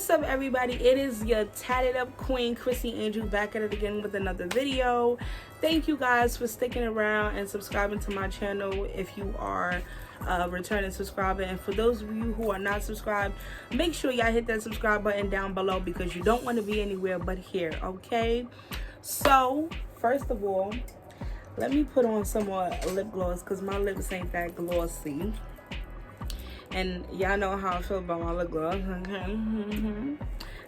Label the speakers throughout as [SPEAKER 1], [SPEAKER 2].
[SPEAKER 1] What's up, everybody? It is your tatted up queen, CrissyAngel, back at it again with another video. Thank you guys for sticking around and subscribing to my channel if you are a returning subscriber. And for those of you who are not subscribed, make sure y'all hit that subscribe button down below because you don't want to be anywhere but here, okay? So, first of all, let me put on some more lip gloss because my lips ain't that glossy. And y'all know how I feel about my lip gloss.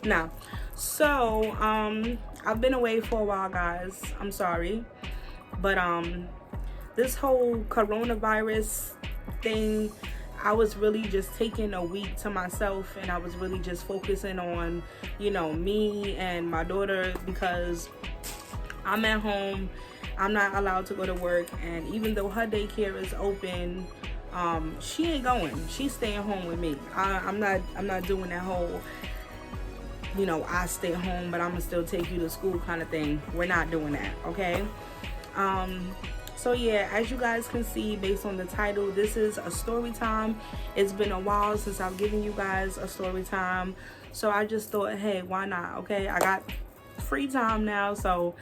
[SPEAKER 1] Now, so I've been away for a while, guys. I'm sorry, but this whole coronavirus thing, I was really just taking a week to myself, and I was really just focusing on, you know, me and my daughter, because I'm at home. I'm not allowed to go to work, and even though her daycare is open, she ain't going. She's staying home with me. I'm not doing that whole, you know, I stay home but I'm gonna still take you to school kind of thing. We're not doing that, okay? So yeah, as you guys can see based on the title, this is a story time. It's been a while since I've given you guys a story time, so I just thought, hey, why not? Okay, I got free time now, so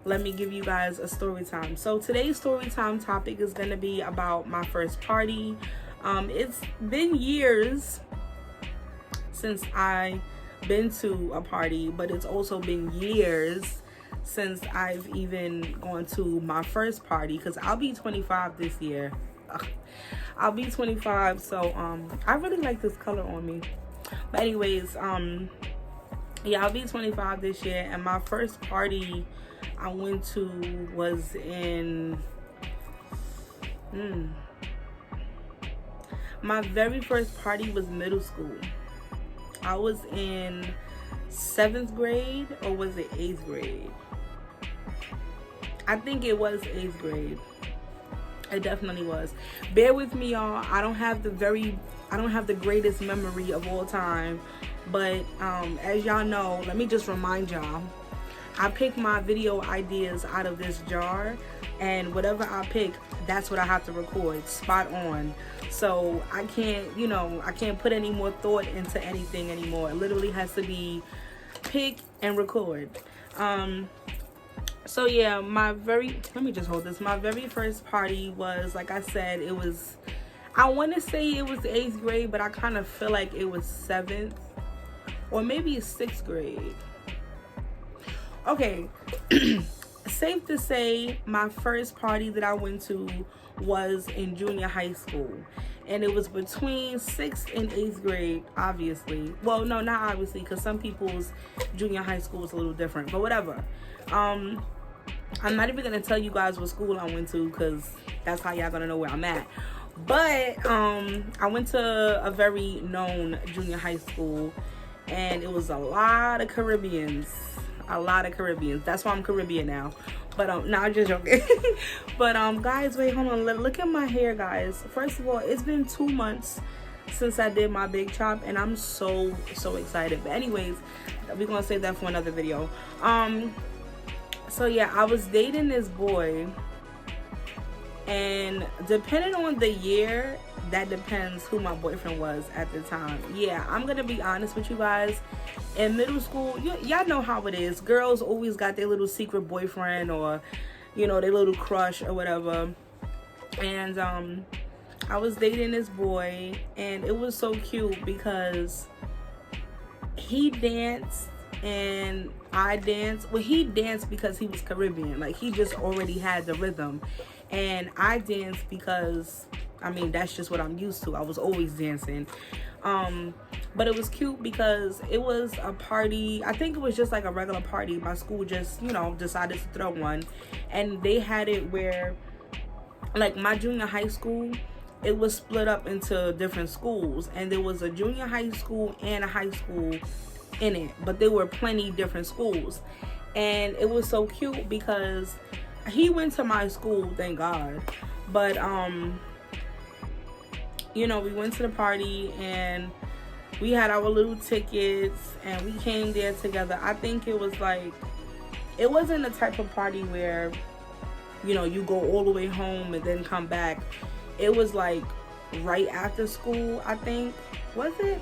[SPEAKER 1] let me give you guys a story time. So today's story time topic is going to be about my first party. It's been years since I've been to a party, but it's also been years since I've even gone to my first party, because I'll be 25 this year. I'll be 25, so I really like this color on me. But anyways, yeah, I'll be 25 this year, and my first party I went to was in my very first party was middle school. I was in 7th grade, or was it 8th grade? I think it was 8th grade. It definitely was. Bear with me, y'all. I don't have the greatest memory of all time, but as y'all know, let me just remind y'all, I pick my video ideas out of this jar, and whatever I pick, that's what I have to record, spot on. So I can't, you know, I can't put any more thought into anything anymore. It literally has to be pick and record. So yeah, let me just hold this. My very first party was, like I said, it was, I want to say it was 8th grade, but I kind of feel like it was 7th or maybe 6th grade. Okay, safe to say my first party that I went to was in junior high school, and it was between 6th and 8th grade, obviously. Well, no, not obviously, because some people's junior high school is a little different, but whatever. I'm not even gonna tell you guys what school I went to, because that's how y'all gonna know where I'm at. But I went to a very known junior high school, and it was a lot of Caribbeans. That's why I'm Caribbean now. But no, I'm just joking. But guys, wait, hold on. Look at my hair, guys. First of all, it's been 2 months since I did my big chop, and I'm so excited. But anyways, we're gonna save that for another video. So yeah, I was dating this boy, and depending on the year, that depends who my boyfriend was at the time. Yeah, I'm gonna be honest with you guys. In middle school, y'all know how it is. Girls always got their little secret boyfriend, or, you know, their little crush or whatever. And I was dating this boy, and it was so cute because he danced and I danced. Well, he danced because he was Caribbean. Like, he just already had the rhythm. And I danced because, I mean, that's just what I'm used to. I was always dancing. But it was cute because it was a party. I think it was just like a regular party. My school just, you know, decided to throw one. And they had it where, like, my junior high school, it was split up into different schools. And there was a junior high school and a high school in it. But there were plenty different schools. And it was so cute because he went to my school, thank God. But, you know, we went to the party, and we had our little tickets, and we came there together. I think it was like, it wasn't the type of party where, you know, you go all the way home and then come back. It was like right after school, I think. Was it?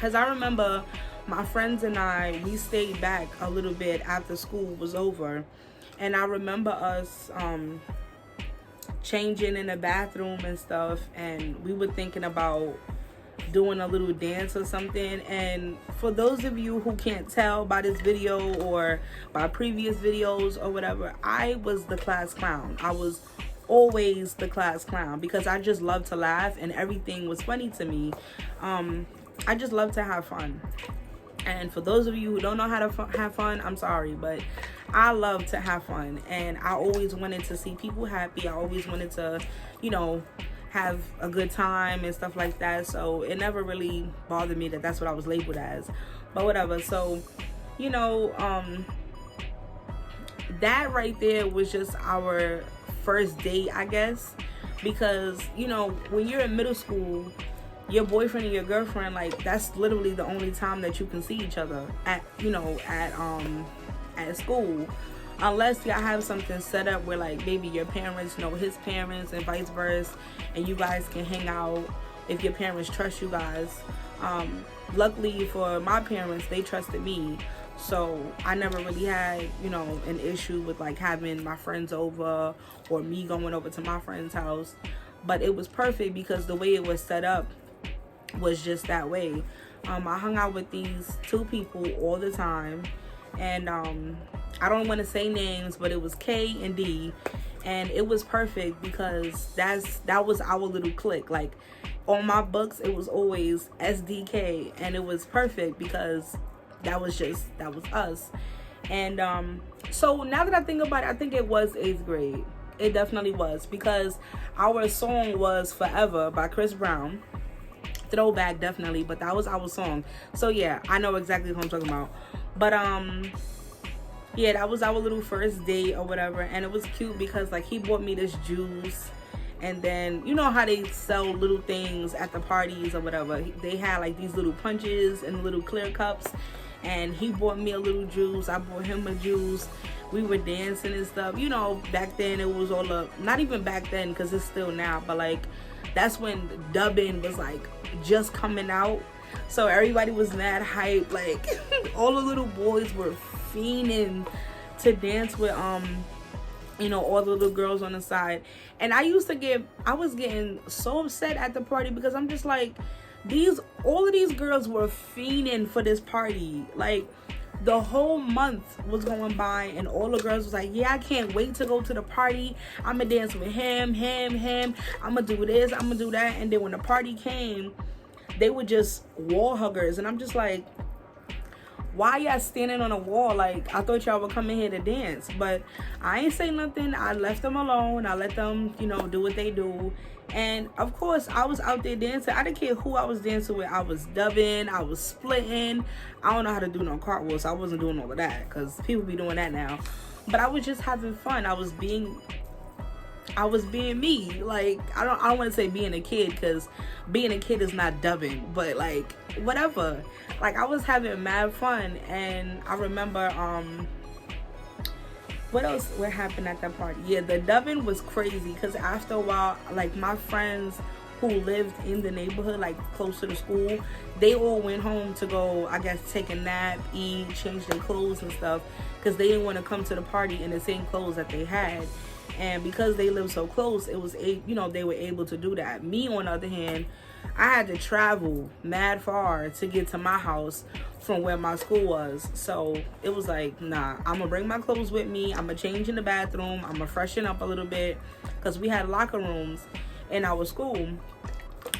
[SPEAKER 1] because I remember my friends and we stayed back a little bit after school was over, and I remember us changing in the bathroom and stuff, and we were thinking about doing a little dance or something. And for those of you who can't tell by this video or by previous videos or whatever, I was the class clown. I was always the class clown because I just love to laugh and everything was funny to me. I just love to have fun. And for those of you who don't know how to have fun, I'm sorry, but I love to have fun, and I always wanted to see people happy. I always wanted to, you know, have a good time and stuff like that. So it never really bothered me that that's what I was labeled as, but whatever. So, you know, that right there was just our first date, I guess, because, you know, when you're in middle school, your boyfriend and your girlfriend, like, that's literally the only time that you can see each other at, you know, at school, unless y'all have something set up where, like, maybe your parents know his parents and vice versa, and you guys can hang out if your parents trust you guys. Luckily for my parents, they trusted me, so I never really had, you know, an issue with, like, having my friends over or me going over to my friend's house. But it was perfect because the way it was set up was just that way. I hung out with these two people all the time, and I don't want to say names, but it was K and D, and it was perfect because that was our little clique. Like, on my books it was always SDK, and it was perfect because that was us. And so now that I think about it, I think it was 8th grade. It definitely was, because our song was Forever by Chris Brown. Throwback, definitely, but that was our song. So yeah, I know exactly what I'm talking about. But yeah, that was our little first date or whatever, and it was cute because, like, he bought me this juice, and then, you know how they sell little things at the parties or whatever, they had like these little punches and little clear cups, and he bought me a little juice, I bought him a juice. We were dancing and stuff. You know, back then it was all up, not even back then because it's still now, but like that's when dubbing was like just coming out, so everybody was mad hype. Like all the little boys were fiending to dance with you know, all the little girls on the side. And I was getting so upset at the party because I'm just like, all of these girls were fiending for this party. Like, the whole month was going by and all the girls was like, yeah, I can't wait to go to the party. I'm gonna dance with him. I'm gonna do this, I'm gonna do that. And then when the party came, they were just wall huggers. And I'm just like, why y'all standing on a wall? Like, I thought y'all were coming here to dance. But I ain't say nothing. I left them alone. I let them, you know, do what they do. And of course, I was out there dancing. I didn't care who I was dancing with. I was dubbing, I was splitting. I don't know how to do no cartwheels, so I wasn't doing all of that because people be doing that now. But I was just having fun. I was being me. Like, I don't want to say being a kid, because being a kid is not dubbing, but like whatever. Like, I was having mad fun. And I remember what happened at that party? Yeah, the dubbing was crazy because after a while, like, my friends who lived in the neighborhood, like close to the school, they all went home to go, I guess, take a nap, eat, change their clothes and stuff, because they didn't want to come to the party in the same clothes that they had. And because they lived so close, it was, you know, they were able to do that. Me, on the other hand, I had to travel mad far to get to my house from where my school was. So it was like, nah, I'm gonna bring my clothes with me. I'm gonna change in the bathroom. I'm gonna freshen up a little bit, because we had locker rooms in our school,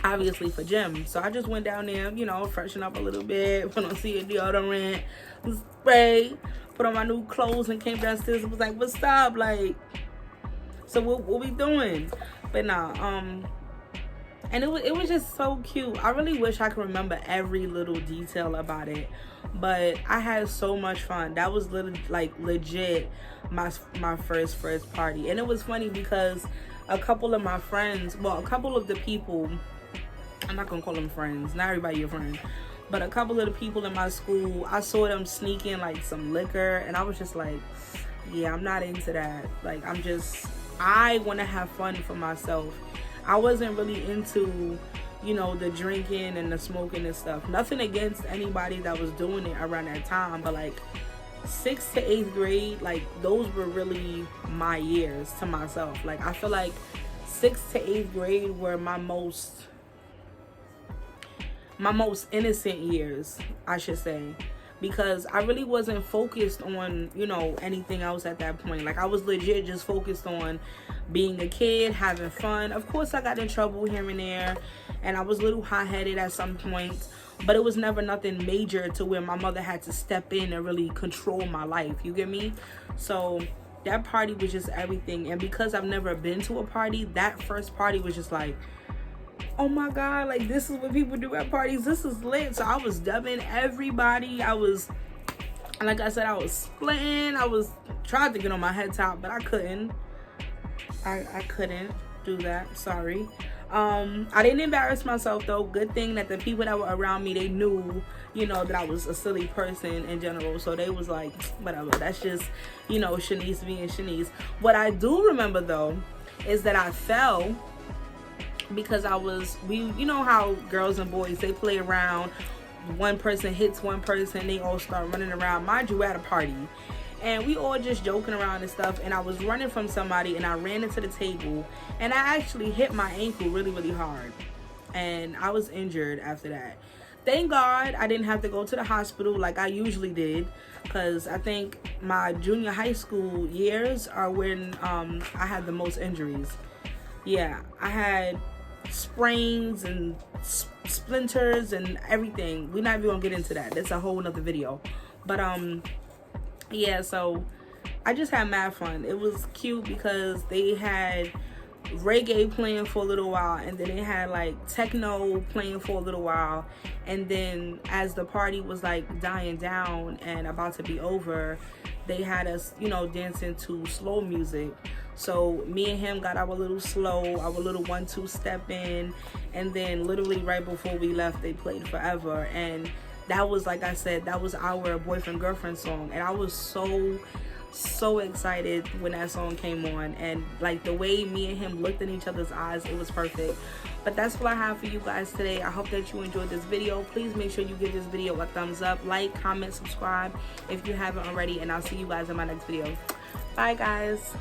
[SPEAKER 1] obviously for gym. So I just went down there, you know, freshen up a little bit, put on a deodorant, spray, put on my new clothes, and came downstairs and was like, what's up? Like, so what we doing? But nah, and it was just so cute. I really wish I could remember every little detail about it, but I had so much fun. That was legit my first party. And it was funny because a couple of my friends, well, a couple of the people, I'm not gonna call them friends, not everybody your friend, but a couple of the people in my school, I saw them sneaking like some liquor, and I was just like, yeah, I'm not into that. Like, I want to have fun for myself. I wasn't really into you know, the drinking and the smoking and stuff. Nothing against anybody that was doing it around that time, but like 6th to 8th grade, like those were really my years to myself. Like I feel like 6th to 8th grade were my most innocent years, I should say, because I really wasn't focused on, you know, anything else at that point. Like I was legit just focused on being a kid, having fun. Of course I got in trouble here and there, and I was a little hot-headed at some points, but it was never nothing major to where my mother had to step in and really control my life, you get me? So that party was just everything. And because I've never been to a party, that first party was just like, oh my god, like this is what people do at parties, this is lit. So I was dubbing everybody. I was, like I said, I was splitting. I was trying to get on my head top, but I couldn't. I couldn't do that, sorry. I didn't embarrass myself though. Good thing that the people that were around me, they knew, you know, that I was a silly person in general. So they was like, whatever, that's just, you know, Shanice being Shanice. What I do remember though is that I fell because you know how girls and boys, they play around. One person hits one person, they all start running around. Mind you, at a party, and we all just joking around and stuff, and I was running from somebody and I ran into the table and I actually hit my ankle really, really hard, and I was injured after that. Thank God I didn't have to go to the hospital like I usually did, because I think my junior high school years are when I had the most injuries. Yeah, I had sprains and splinters and everything. We're not even gonna get into that. That's a whole nother video. But yeah, so I just had mad fun. It was cute because they had reggae playing for a little while, and then they had like techno playing for a little while, and then as the party was like dying down and about to be over, they had us, you know, dancing to slow music. So me and him got our little slow, our little 1-2 step in, and then literally right before we left, they played Forever. And that was, like I said, that was our boyfriend girlfriend song, and I was so excited when that song came on. And like the way me and him looked in each other's eyes, it was perfect. But that's what I have for you guys today. I hope that you enjoyed this video. Please make sure you give this video a thumbs up, like, comment, subscribe if you haven't already, and I'll see you guys in my next video. Bye guys.